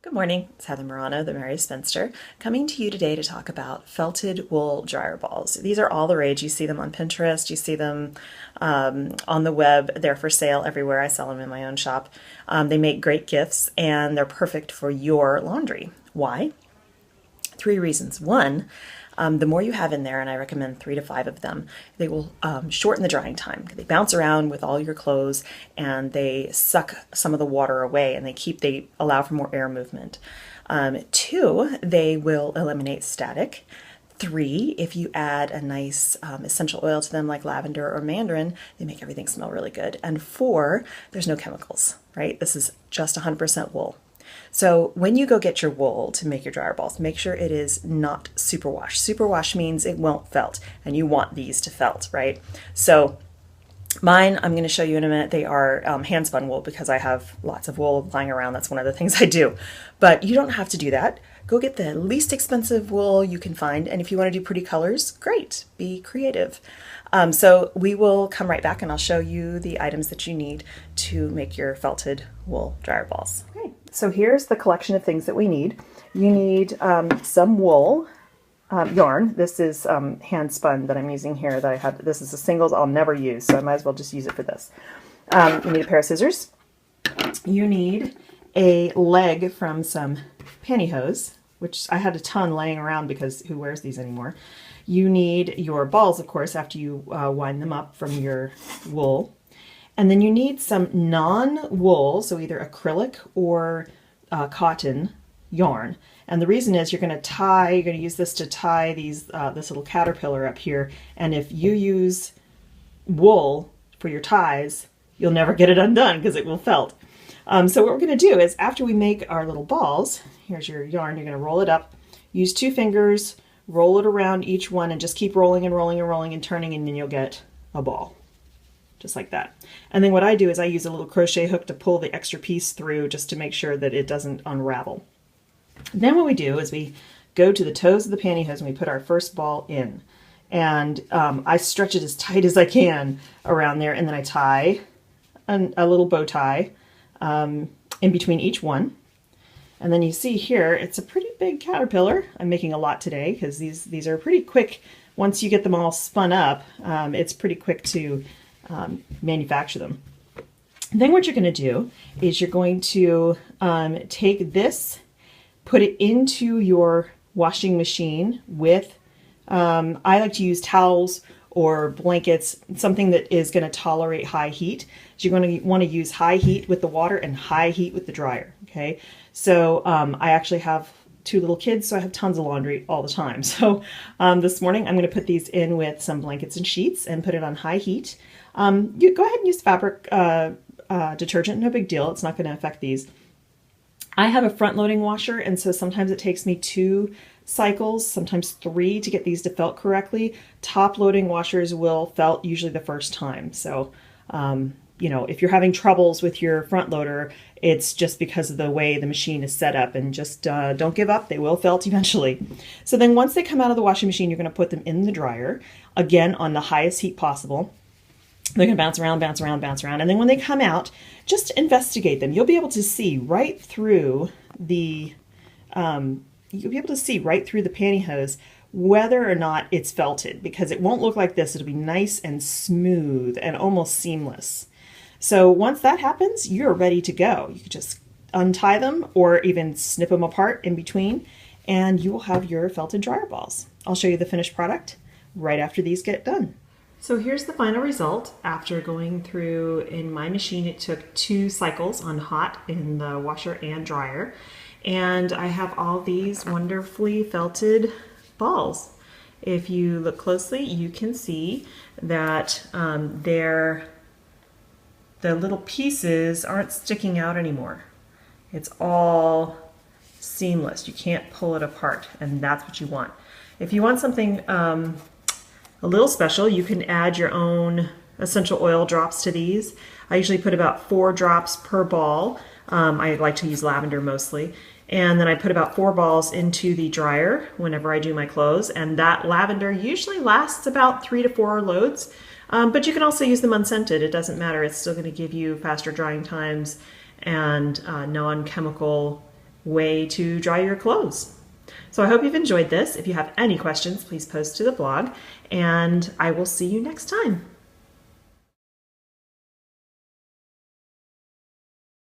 Good morning, it's Heather Morano, the Merry Spinster, coming to you today to talk about felted wool dryer balls. These are all the rage. You see them on Pinterest, you see them on the web. They're for sale everywhere. I sell them in my own shop. They make great gifts and they're perfect for your laundry. Why? Three reasons. One, the more you have in there, and I recommend 3 to 5 of them, they will shorten the drying time. They bounce around with all your clothes and they suck some of the water away and they allow for more air movement. Two, they will eliminate static. Three, if you add a nice essential oil to them like lavender or mandarin, they make everything smell really good. And four, there's no chemicals, right? This is just 100% wool. So when you go get your wool to make your dryer balls, make sure it is not superwash. Superwash means it won't felt, and you want these to felt, right? So mine, I'm going to show you in a minute, they are hand spun wool because I have lots of wool lying around. That's one of the things I do. But you don't have to do that. Go get the least expensive wool you can find. And if you want to do pretty colors, great, be creative. So we will come right back and I'll show you the items that you need to make your felted wool dryer balls. Okay, so here's the collection of things that we need. You need some wool, yarn. This is hand spun that I'm using here that I had. This is a singles I'll never use, so I might as well just use it for this. You need a pair of scissors. You need a leg from some pantyhose, which I had a ton laying around because who wears these anymore? You need your balls, of course, after you wind them up from your wool. And then you need some non-wool, so either acrylic or cotton yarn. And the reason is you're going to use this to tie these this little caterpillar up here. And if you use wool for your ties, you'll never get it undone because it will felt. So what we're going to do is after we make our little balls, here's your yarn, you're going to roll it up, use 2 fingers, roll it around each one and just keep rolling and rolling and rolling and turning, and then you'll get a ball. Just like that. And then what I do is I use a little crochet hook to pull the extra piece through just to make sure that it doesn't unravel. Then what we do is we go to the toes of the pantyhose and we put our first ball in. And I stretch it as tight as I can around there, and then I tie a little bow tie in between each one. And then you see here, it's a pretty big caterpillar. I'm making a lot today because these are pretty quick. Once you get them all spun up, it's pretty quick to manufacture them. And then what you're going to do is you're going to take this, put it into your washing machine with, I like to use towels or blankets, something that is going to tolerate high heat. So you're going to want to use high heat with the water and high heat with the dryer. Okay, so I actually have 2 little kids, so I have tons of laundry all the time. So this morning I'm going to put these in with some blankets and sheets and put it on high heat. You go ahead and use fabric detergent, no big deal. It's not going to affect these. I have a front loading washer, and so sometimes it takes me 2 cycles, sometimes 3 to get these to felt correctly. Top loading washers will felt usually the first time. So, you know, if you're having troubles with your front loader, it's just because of the way the machine is set up, and just don't give up. They will felt eventually. So then once they come out of the washing machine, you're going to put them in the dryer, again on the highest heat possible. They're going to bounce around, bounce around, bounce around. And then when they come out, just investigate them. You'll be able to see right through the, pantyhose whether or not it's felted, because it won't look like this. It'll be nice and smooth and almost seamless. So once that happens, you're ready to go. You can just untie them or even snip them apart in between, and you will have your felted dryer balls. I'll show you the finished product right after these get done. So here's the final result after going through. In my machine, it took 2 cycles on hot in the washer and dryer. And I have all these wonderfully felted balls. If you look closely, you can see that the little pieces aren't sticking out anymore. It's all seamless. You can't pull it apart, and that's what you want. If you want something a little special, you can add your own essential oil drops to these. I usually put about 4 drops per ball. I like to use lavender mostly. And then I put about 4 balls into the dryer whenever I do my clothes. And that lavender usually lasts about 3 to 4 loads. But you can also use them unscented. It doesn't matter. It's still going to give you faster drying times and non-chemical way to dry your clothes. So I hope you've enjoyed this. If you have any questions, please post to the blog, and I will see you next time.